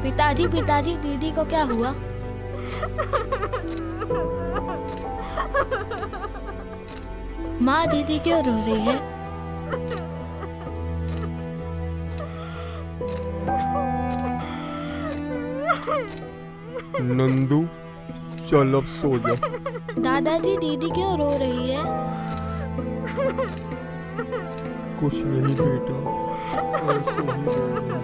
पिताजी पिताजी, दीदी को क्या हुआ? माँ, दीदी क्यों रो रही है? नंदू, चल अब सो जा। दादाजी, दीदी क्यों रो रही है? कुछ नहीं बेटा, ऐसे ही रो रही है।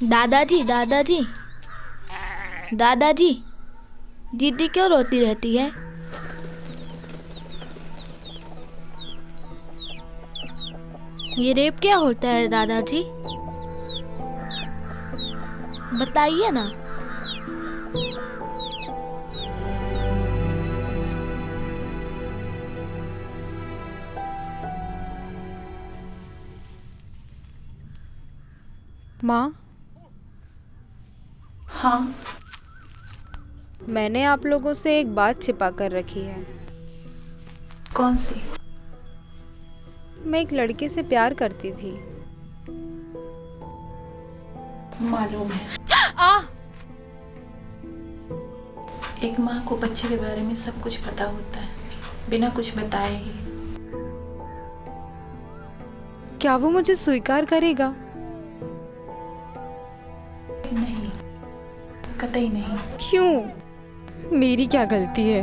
दादाजी दादाजी दादाजी, दीदी क्यों रोती रहती है? ये रेप क्या होता है दादाजी? बताइए ना। माँ, हाँ, मैंने आप लोगों से एक बात छिपा कर रखी है। कौन सी? मैं एक लड़के से प्यार करती थी। मालूम है। एक माँ को बच्चे के बारे में सब कुछ पता होता है, बिना कुछ बताए ही। क्या वो मुझे स्वीकार करेगा? नहीं, कतई नहीं। क्यों? मेरी क्या गलती है?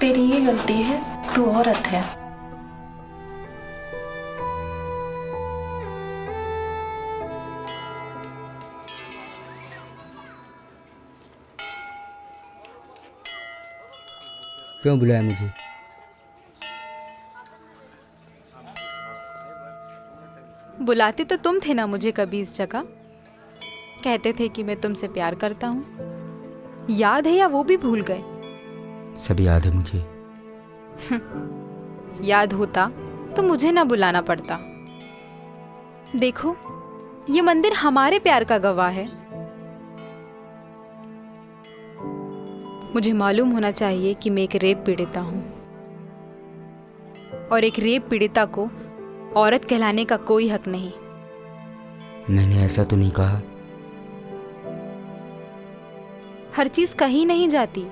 तेरी ये गलती है, तू औरत है। क्यों बुलाया मुझे? बुलाते तो तुम थे ना मुझे कभी इस जगह। कहते थे कि मैं तुमसे प्यार करता हूँ। याद है या वो भी भूल गए? सब याद है मुझे। याद होता तो मुझे ना बुलाना पड़ता। देखो, ये मंदिर हमारे प्यार का गवाह है। मुझे मालूम होना चाहिए कि मैं एक रेप पीड़िता हूं, और एक रेप पीड़िता को औरत कहलाने का कोई हक नहीं। मैंने ऐसा तो नहीं कहा। हर चीज कहीं नहीं जाती।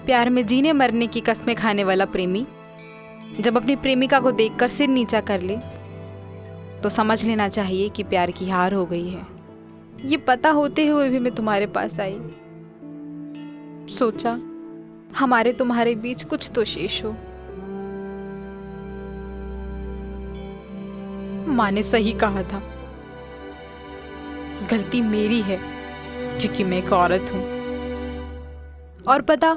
प्यार में जीने मरने की कस्में खाने वाला प्रेमी जब अपनी प्रेमिका को देखकर सिर नीचा कर ले तो समझ लेना चाहिए कि प्यार की हार हो गई है। ये पता होते हुए भी मैं तुम्हारे पास आई। सोचा हमारे तुम्हारे बीच कुछ तो शेष हो। माँ ने सही कहा था, गलती मेरी है क्योंकि मैं एक औरत हूं। और पता,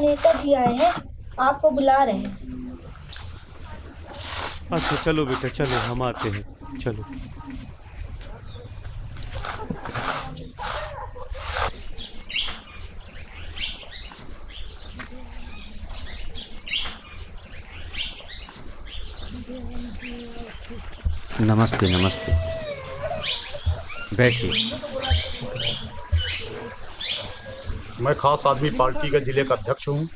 नेताजी आए हैं, आपको बुला रहे हैं। अच्छा चलो बेटा चलो, हम आते हैं, चलो। नमस्ते नमस्ते, बैठिए। मैं खास आदमी पार्टी के जिले का अध्यक्ष हूँ।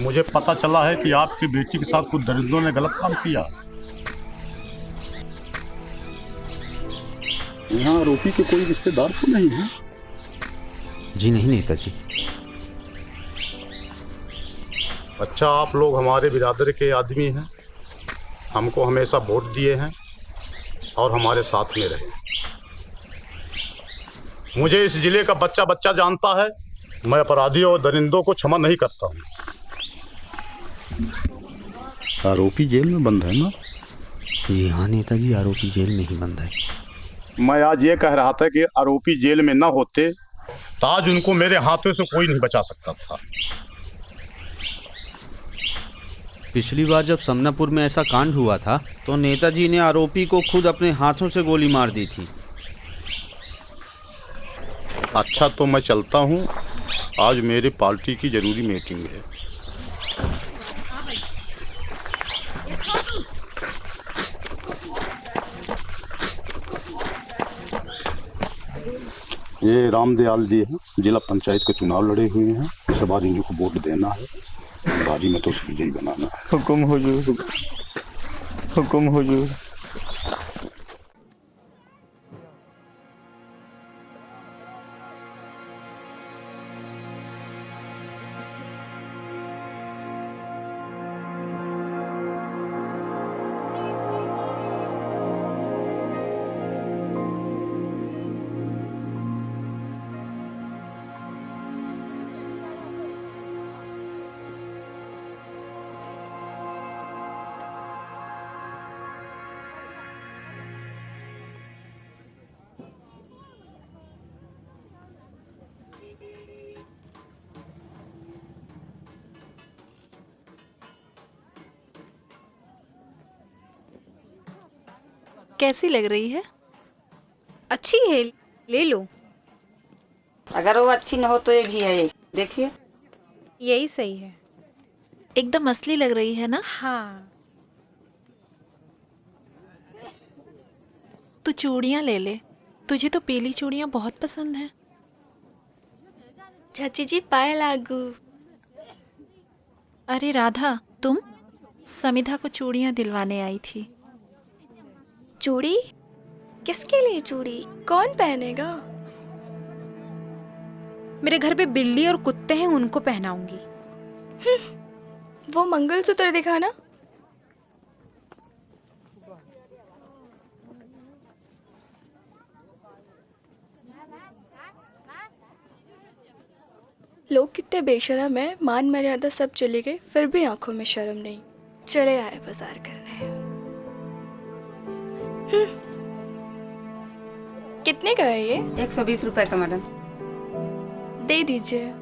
मुझे पता चला है कि आपकी बेटी के साथ कुछ दरिंदों ने गलत काम किया। यहाँ आरोपी के कोई रिश्तेदार तो नहीं है? जी नहीं नेताजी। अच्छा, आप लोग हमारे बिरादर के आदमी हैं, हमको हमेशा वोट दिए हैं और हमारे साथ में रहे। मुझे इस जिले का बच्चा बच्चा जानता है। मैं अपराधियों और दरिंदों को क्षमा नहीं करता हूँ। आरोपी जेल में बंद है ना? जी हाँ नेताजी, आरोपी जेल में ही बंद है। मैं आज ये कह रहा था कि आरोपी जेल में ना होते तो आज उनको मेरे हाथों से कोई नहीं बचा सकता था। पिछली बार जब समनापुर में ऐसा कांड हुआ था तो नेताजी ने आरोपी को खुद अपने हाथों से गोली मार दी थी। अच्छा तो मैं चलता हूँ, आज मेरी पार्टी की जरूरी मीटिंग है। ये रामदयाल जी हैं, जिला पंचायत के चुनाव लड़े हुए हैं। इस बार इनको वोट देना है, बारी में तो उसकी यही बनाना है। हुकुम हुजूर, हुकुम हुजूर। कैसी लग रही है? अच्छी है, ले लो। अगर वो अच्छी न हो तो ये भी है, ये देखिए। यही सही है। एकदम असली लग रही है ना? हाँ। तू चूड़ियाँ ले ले, तुझे तो पीली चूड़ियाँ बहुत पसंद हैं। चाची जी पाए लागू। अरे राधा, तुम? समिधा को चूड़ियाँ दिलवाने आई थी। चूड़ी? किसके लिए चूड़ी? कौन पहनेगा? मेरे घर पे बिल्ली और कुत्ते हैं, उनको पहनाऊंगी। वो मंगलसूत्र दिखाना। लोग कितने बेशरम है, मान मर्यादा सब चली गई, फिर भी आंखों में शर्म नहीं। चले आए बाजार करने। कितने का है ये? 120 रुपए का मैडम। दे दीजिए।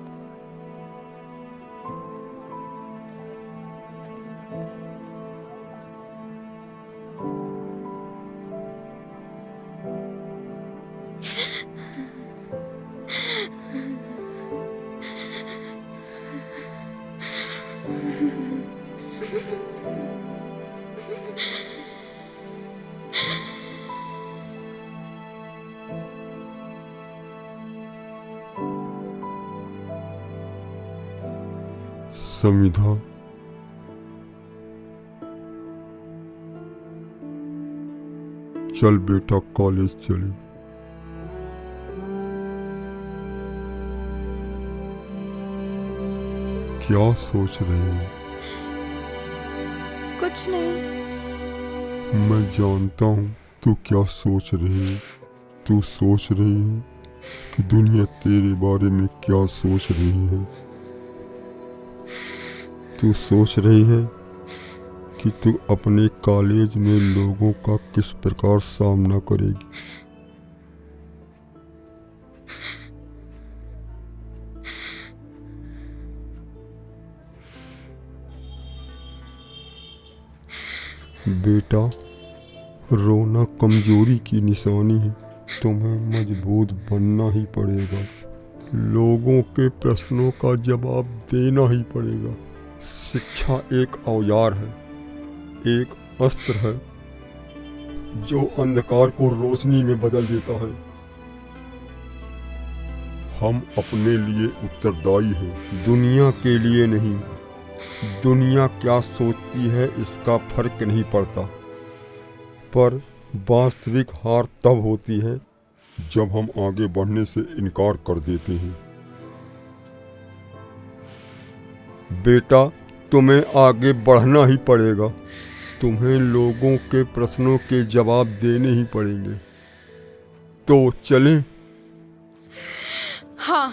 समिधा, चल बेटा कॉलेज चले। क्या सोच रहे हो? कुछ नहीं। मैं जानता हूँ तू क्या सोच रही है। तू सोच रही है कि दुनिया तेरे बारे में क्या सोच रही है। तू सोच रही है कि तू अपने कॉलेज में लोगों का किस प्रकार सामना करेगी। बेटा, रोना कमजोरी की निशानी है। तुम्हें मजबूत बनना ही पड़ेगा। लोगों के प्रश्नों का जवाब देना ही पड़ेगा। शिक्षा एक औजार है, एक अस्त्र है जो अंधकार को रोशनी में बदल देता है। हम अपने लिए उत्तरदायी हैं, दुनिया के लिए नहीं। दुनिया क्या सोचती है इसका फर्क नहीं पड़ता, पर वास्तविक हार तब होती है जब हम आगे बढ़ने से इनकार कर देते हैं। बेटा, तुम्हें आगे बढ़ना ही पड़ेगा। तुम्हें लोगों के प्रश्नों के जवाब देने ही पड़ेंगे। तो चलें? हाँ।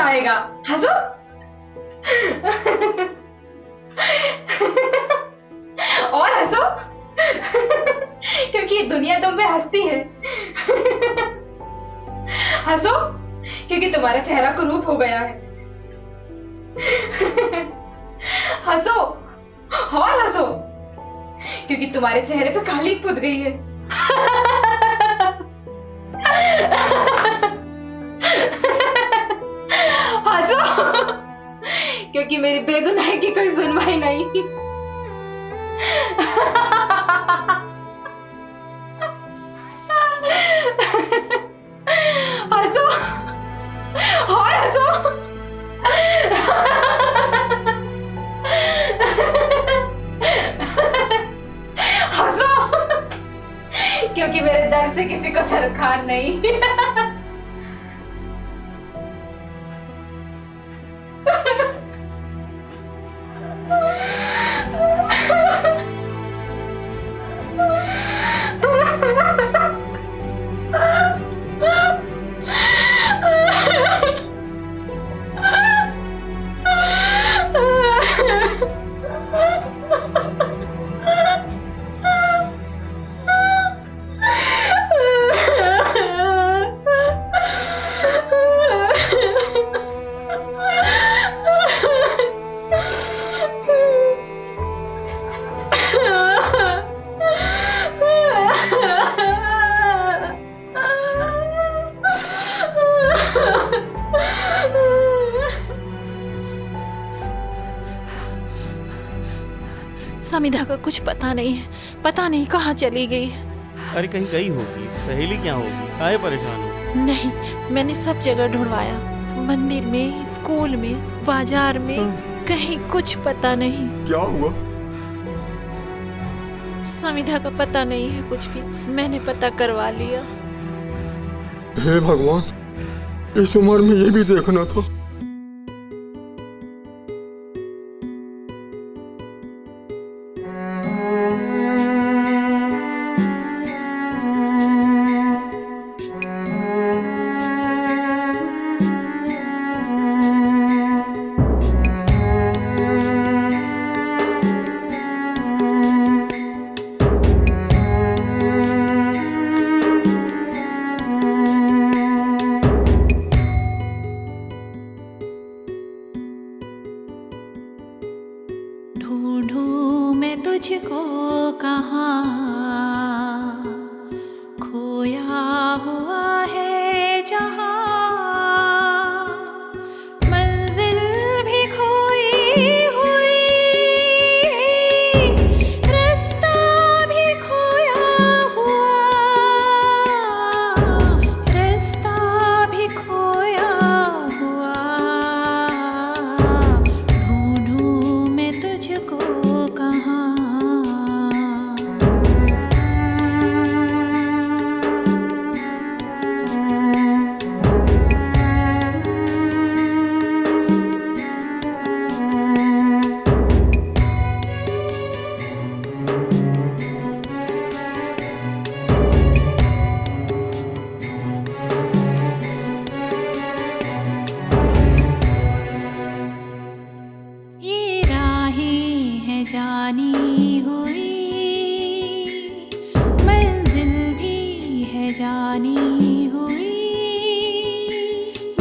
आएगा, हंसो। और हंसो क्योंकि दुनिया तुम पे हंसती है। हंसो क्योंकि तुम्हारा चेहरा कुरूप हो गया है। हंसो और हंसो, क्योंकि तुम्हारे चेहरे पे काली पुत गई है। हंसो, क्योंकि मेरी बेगुनाही की कोई सुनवाई नहीं। हंसो और हंसो। हंसो, क्योंकि मेरे दर्द से किसी को सरकार नहीं। समिधा का कुछ पता नहीं है, पता नहीं कहाँ चली गई है। अरे कहीं गई होगी, सहेली क्या होगी, काहे परेशान हो? नहीं, मैंने सब जगह ढूंढवाया, मंदिर में, स्कूल में, बाजार में, कहीं कुछ पता नहीं। क्या हुआ? समिधा का पता नहीं है कुछ भी। मैंने पता करवा लिया। हे भगवान, इस उम्र में ये भी देखना था। ढूंढूं मैं तुझको कहाँ, खोया हुआ है जहाँ, मंजिल भी खोई हुई, रास्ता भी खोया हुआ, रास्ता भी खोया हुआ। ढूंढूं मैं तुझको कहाँ। ये राहें हैं जानी हुई, मंजिल भी है जानी हुई,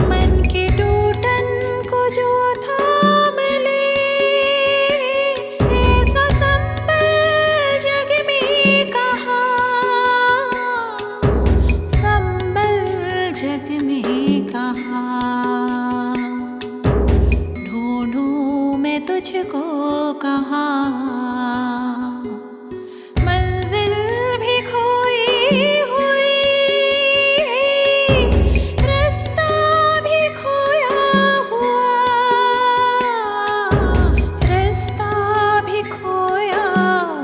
मन के टूटन को जो थाम ले, ऐसा संबल जग में कहाँ, संबल जग में कहाँ। ढूंढूं मैं तुझको कहाँ, मंजिल भी खोई हुई, रास्ता भी खोया हुआ, रास्ता भी खोया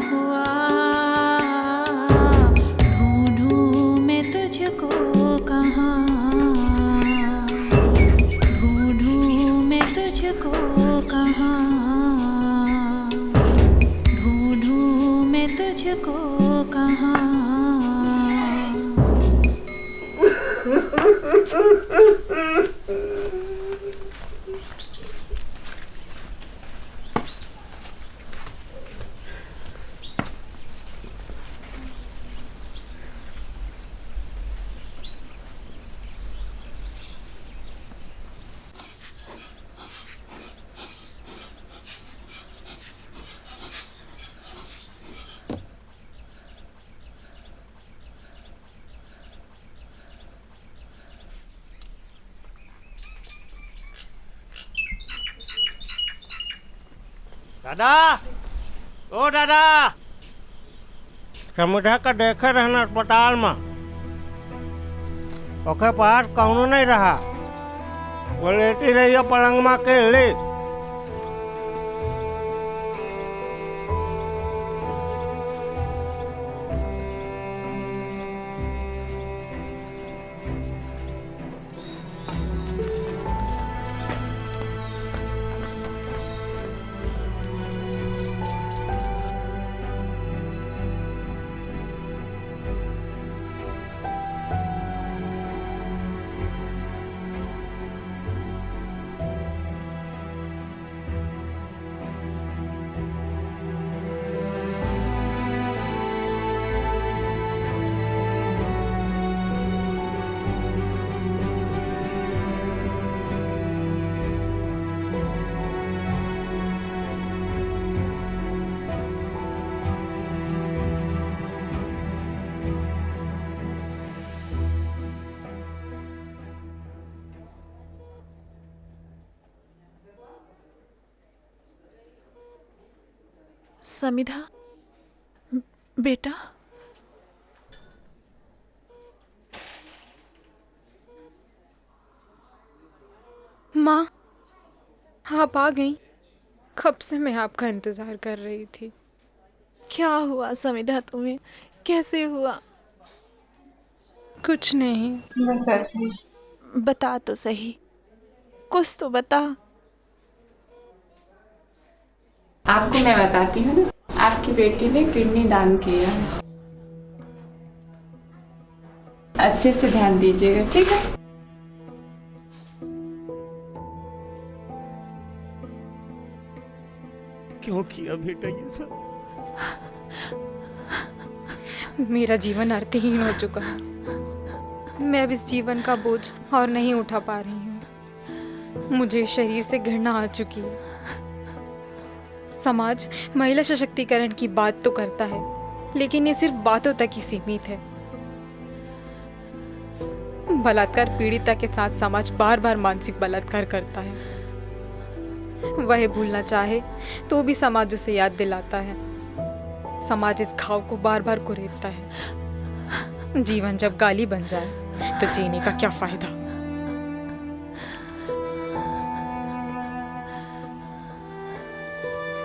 हुआ। ढूंढूं मैं तुझको कहाँ, ढूंढूं मैं तुझको कहाँ, ढूंढूं मैं तुझको कहाँ। दादा, ओ दादा, समुद्र का देखे रहना अस्पताल में ओके पास कौनो नहीं रहा, वो लेटी रही है पलंग में अकेले। समिधा, बेटा, माँ, आप आ गई। कब से मैं आपका इंतजार कर रही थी। क्या हुआ समिधा तुम्हें? कैसे हुआ? कुछ नहीं, बस ऐसे। बता तो सही, कुछ तो बता। आपको मैं बताती हूँ ना, आपकी बेटी ने किडनी दान किया है। अच्छे से ध्यान दीजिएगा, ठीक है? क्यों किया बेटा ये सब? मेरा जीवन अर्थहीन हो चुका है। मैं अब इस जीवन का बोझ और नहीं उठा पा रही हूँ। मुझे इस शरीर से घृणा आ चुकी है। समाज महिला सशक्तिकरण की बात तो करता है, लेकिन ये सिर्फ बातों तक ही सीमित है। बलात्कार पीड़िता के साथ समाज बार बार मानसिक बलात्कार करता है। वह भूलना चाहे तो भी समाज उसे याद दिलाता है। समाज इस घाव को बार बार कुरेदता है। जीवन जब गाली बन जाए तो जीने का क्या फायदा।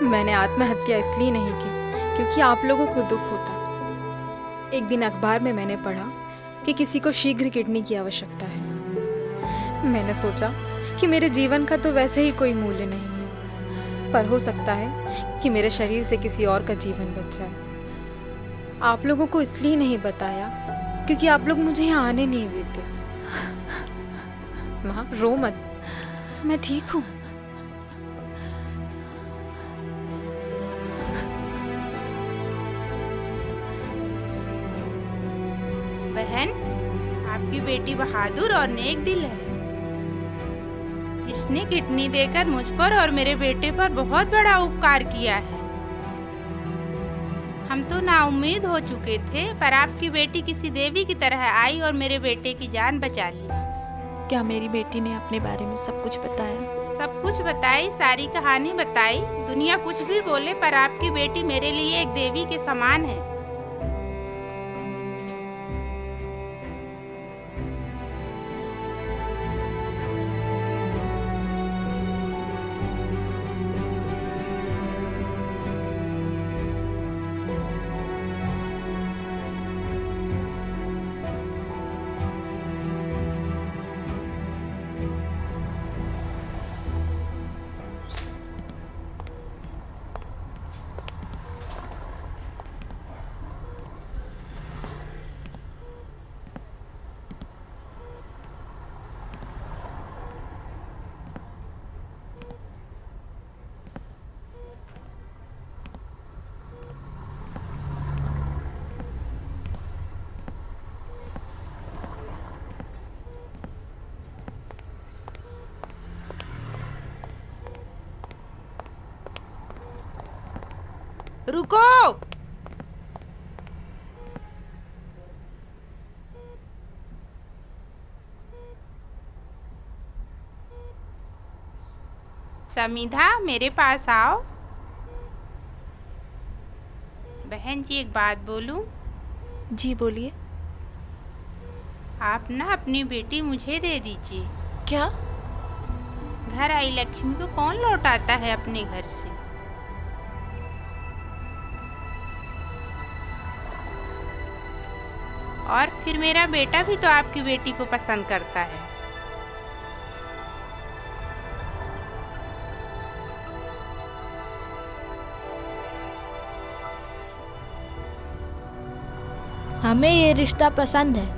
मैंने आत्महत्या इसलिए नहीं की क्योंकि आप लोगों को दुख होता। एक दिन अखबार में मैंने पढ़ा कि किसी को शीघ्र किडनी की आवश्यकता है। मैंने सोचा कि मेरे जीवन का तो वैसे ही कोई मूल्य नहीं है, पर हो सकता है कि मेरे शरीर से किसी और का जीवन बच जाए। आप लोगों को इसलिए नहीं बताया क्योंकि आप लोग मुझे यहाँ आने नहीं देते। माँ, रो मत, मैं ठीक हूँ। बहन, आपकी बेटी बहादुर और नेक दिल है। इसने किडनी देकर मुझ पर और मेरे बेटे पर बहुत बड़ा उपकार किया है। हम तो नाउम्मीद हो चुके थे, पर आपकी बेटी किसी देवी की तरह आई और मेरे बेटे की जान बचा ली। क्या मेरी बेटी ने अपने बारे में सब कुछ बताया? सब कुछ बताई, सारी कहानी बताई। दुनिया कुछ भी बोले, पर आपकी बेटी मेरे लिए एक देवी के समान है। रुको! समिधा, मेरे पास आओ। बहन जी एक बात बोलूं? जी बोलिए। आप ना अपनी बेटी मुझे दे दीजिए। क्या? घर आई लक्ष्मी को कौन लौटाता है अपने घर से? और फिर मेरा बेटा भी तो आपकी बेटी को पसंद करता है। हमें ये रिश्ता पसंद है।